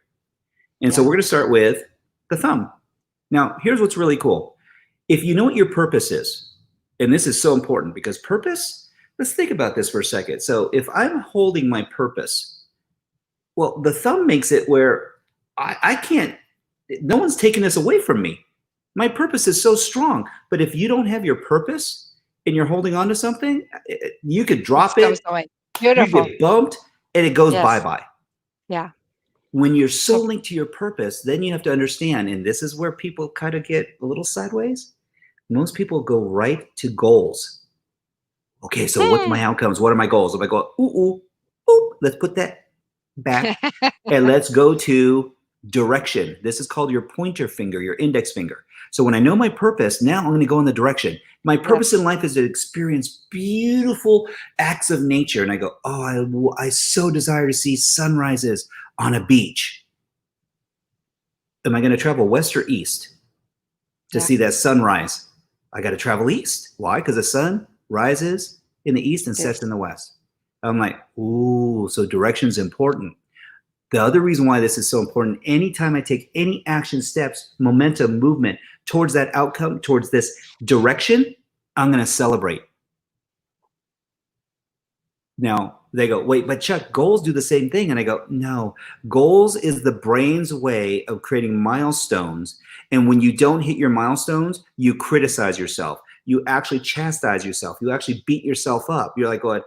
And so Yeah. we're going to start with the thumb. Now, here's what's really cool. If you know what your purpose is, and this is so important because purpose, let's think about this for a second. So if I'm holding my purpose, well, the thumb makes it where I can't, no one's taking this away from me. My purpose is so strong. But if you don't have your purpose and you're holding on to something, you could drop It goes it, away. you Beautiful. get bumped, and it goes Yes. bye-bye. Yeah. When you're so So linked to your purpose, then you have to understand, and this is where people kind of get a little sideways. Most people go right to goals. Okay, so what's my outcomes? What are my goals? If I go, let's put that back and let's go to direction. This is called your pointer finger, your index finger. So when I know my purpose, now I'm going to go in the direction. My purpose Yes. in life is to experience beautiful acts of nature. And I go, I so desire to see sunrises on a beach. Am I going to travel west or east to Yeah. see that sunrise? I got to travel east. Why? Because the sun rises in the east and Yes. sets in the west. I'm like, ooh, so direction's important. The other reason why this is so important, anytime I take any action steps, momentum, movement towards that outcome, towards this direction, I'm going to celebrate. Now, they go, wait, but Chuck, goals do the same thing. And I go, no, goals is the brain's way of creating milestones. And when you don't hit your milestones, you criticize yourself. You actually chastise yourself. You actually beat yourself up. You're like, what?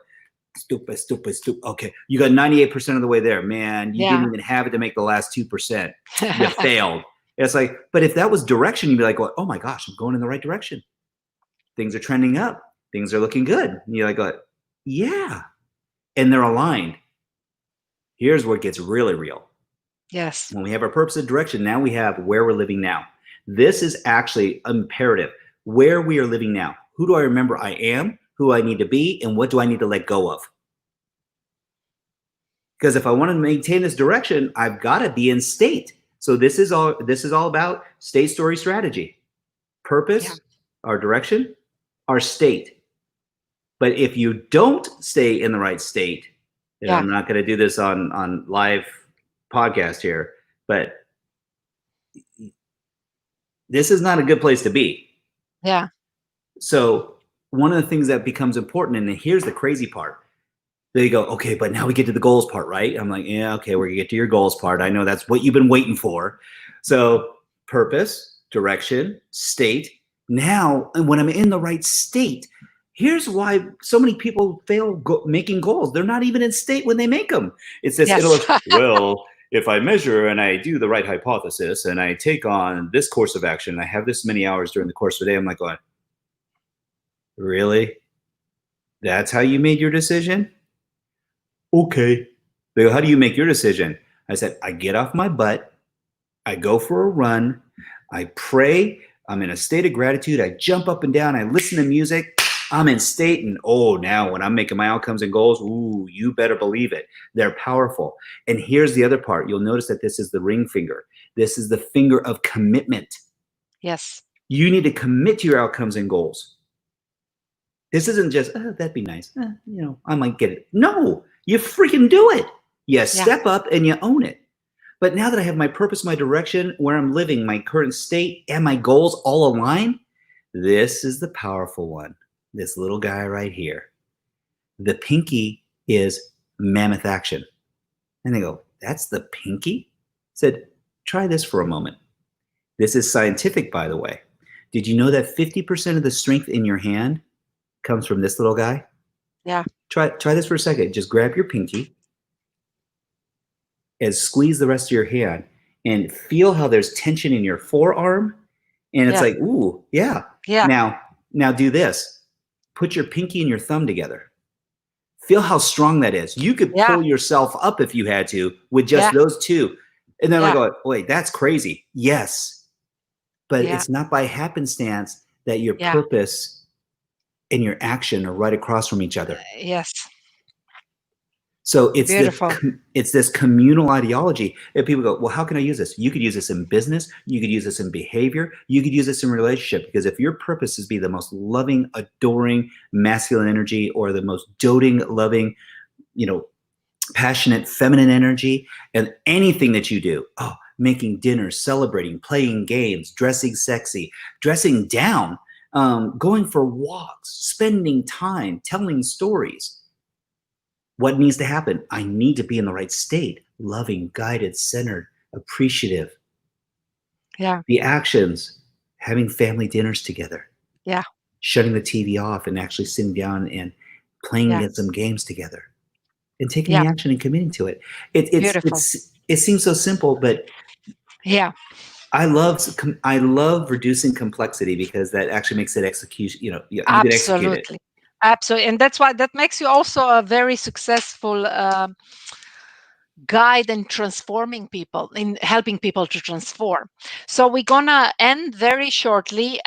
Stupid, stupid, stupid. Okay, you got 98% of the way there, man. You Yeah. didn't even have it to make the last 2%. You failed. It's like, but if that was direction, you'd be like, oh my gosh, I'm going in the right direction. Things are trending up. Things are looking good. And you're like, yeah, and they're aligned. Here's where it gets really real. Yes. When we have our purpose and direction, now we have where we're living now. This is actually imperative. Where we are living now. Who do I remember I am? Who I need to be? And what do I need to let go of? Because if I want to maintain this direction, I've got to be in state. So this is all about state, story, strategy, purpose, our direction, our state. But if you don't stay in the right state, and I'm not going to do this on live podcast here, but this is not a good place to be. Yeah. So one of the things that becomes important, and here's the crazy part. They go, okay, but now we get to the goals part, right? I'm like, yeah, okay, we're gonna get to your goals part. I know that's what you've been waiting for. So purpose, direction, state. Now, when I'm in the right state, here's why so many people fail making goals. They're not even in state when they make them. It's this, well, if I measure and I do the right hypothesis and I take on this course of action, I have this many hours during the course of the day, I'm like, going, really? That's how you made your decision? Okay. They go, how do you make your decision? I said, I get off my butt. I go for a run. I pray. I'm in a state of gratitude. I jump up and down. I listen to music. I'm in state. And now when I'm making my outcomes and goals, you better believe it. They're powerful. And here's the other part. You'll notice that this is the ring finger. This is the finger of commitment. Yes. You need to commit to your outcomes and goals. This isn't just, that'd be nice. I might get it. No, you freaking do it. You step up and you own it. But now that I have my purpose, my direction, where I'm living, my current state, and my goals all align, this is the powerful one. This little guy right here. The pinky is mammoth action. And they go, that's the pinky? I said, try this for a moment. This is scientific, by the way. Did you know that 50% of the strength in your hand comes from this little guy? Yeah. Try this for a second. Just grab your pinky and squeeze the rest of your hand and feel how there's tension in your forearm. And it's like, ooh, yeah. Now do this. Put your pinky and your thumb together. Feel how strong that is. You could pull yourself up if you had to with just those two. And then I go, wait, that's crazy. Yes. But it's not by happenstance that your purpose and your action are right across from each other. Yes. So it's this communal ideology. And people go, well, how can I use this? You could use this in business. You could use this in behavior. You could use this in relationship. Because if your purpose is be the most loving, adoring, masculine energy, or the most doting, loving, passionate, feminine energy, and anything that you do, making dinner, celebrating, playing games, dressing sexy, dressing down, going for walks, spending time, telling stories. What needs to happen? I need to be in the right state, loving, guided, centered, appreciative. Yeah. The actions, having family dinners together. Yeah. Shutting the TV off and actually sitting down and playing some games together. And taking the action and committing to it. It seems so simple, but I love reducing complexity because that actually makes it execution. You can execute it. Absolutely. And that's why that makes you also a very successful guide in transforming people, in helping people to transform. So we're gonna end very shortly.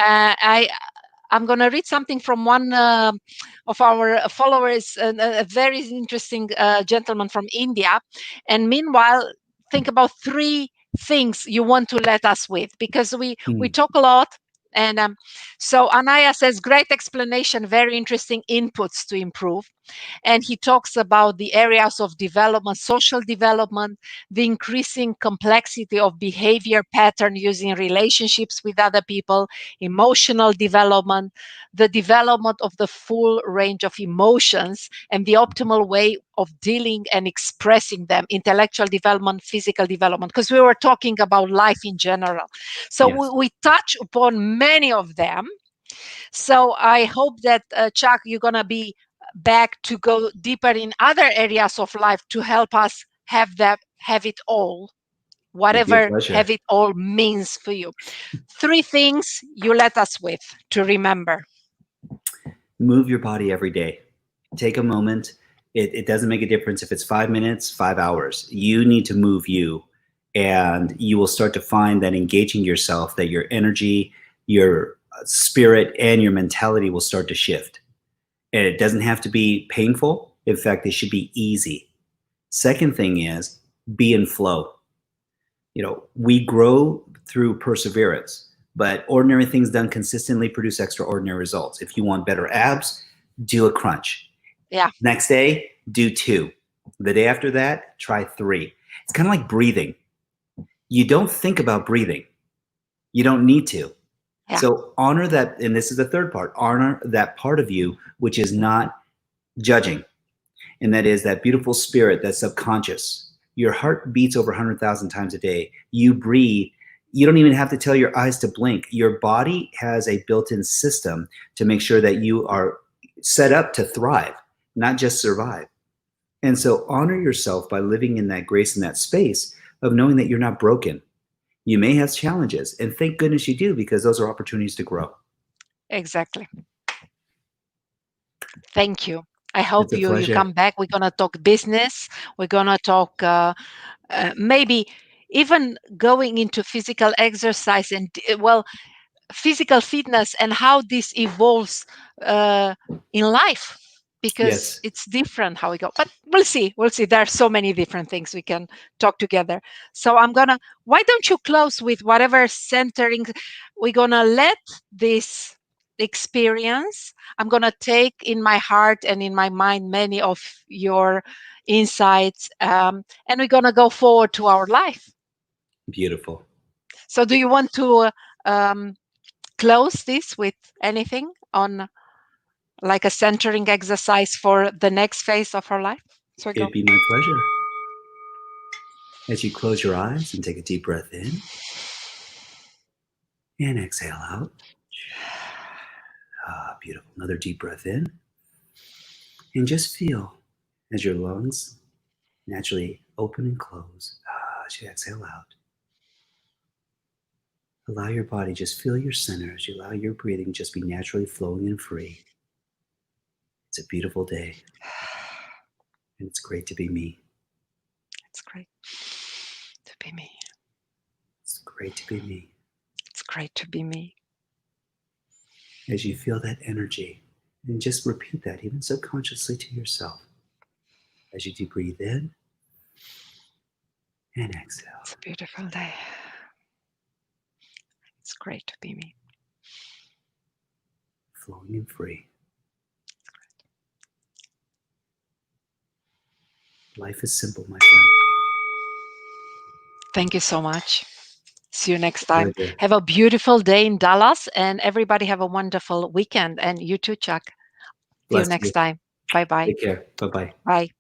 I'm going to read something from one of our followers, a very interesting gentleman from India. And meanwhile, think about 3 things you want to let us with, because we talk a lot. And so Anaya says, great explanation, very interesting inputs to improve. And he talks about the areas of development, social development, the increasing complexity of behavior pattern using relationships with other people, emotional development, the development of the full range of emotions, and the optimal way of dealing and expressing them, intellectual development, physical development, because we were talking about life in general. So we touch upon many of them. So I hope that, Chuck, you're going to be back to go deeper in other areas of life to help us have it all, It'd be a whatever have pleasure. it all means for you. 3 things you let us with to remember. Move your body every day. Take a moment. It doesn't make a difference if it's 5 minutes, 5 hours. You need to move you, and you will start to find that engaging yourself, that your energy, your spirit, and your mentality will start to shift. And it doesn't have to be painful. In fact, it should be easy. Second thing is be in flow. We grow through perseverance, but ordinary things done consistently produce extraordinary results. If you want better abs, do a crunch. Yeah. Next day, do 2. The day after that, try 3. It's kind of like breathing. You don't think about breathing. You don't need to. Yeah. So honor that, and this is the third part, honor that part of you which is not judging. And that is that beautiful spirit, that subconscious. Your heart beats over 100,000 times a day. You breathe. You don't even have to tell your eyes to blink. Your body has a built-in system to make sure that you are set up to thrive, not just survive. And so honor yourself by living in that grace and that space of knowing that you're not broken. You may have challenges, and thank goodness you do, because those are opportunities to grow. Exactly. Thank you. I hope It's a you pleasure. come back. We're gonna talk business. We're gonna talk maybe even going into physical exercise and physical fitness and how this evolves in life, because Yes. it's different how we go. But we'll see. There are so many different things we can talk together. So why don't you close with whatever centering we're gonna let this experience. I'm gonna take in my heart and in my mind many of your insights, and we're gonna go forward to our life. Beautiful. So do you want to close this with anything on like a centering exercise for the next phase of our life? So go. It'd be my pleasure. As you close your eyes and take a deep breath in and exhale out. Beautiful. Another deep breath in. And just feel as your lungs naturally open and close as you exhale out. Allow your body, just feel your center as you allow your breathing just be naturally flowing and free. It's a beautiful day. And it's great to be me. It's great to be me. It's great to be me. It's great to be me. As you feel that energy, and just repeat that even subconsciously to yourself. As you deep breathe in and exhale. It's a beautiful day. It's great to be me. Flowing and free. Life is simple, my friend. Thank you so much. See you next time. Pleasure. Have a beautiful day in Dallas, and everybody have a wonderful weekend. And you too, Chuck. See you Bless next you. time. Bye-bye. Take care. Bye-bye. Bye.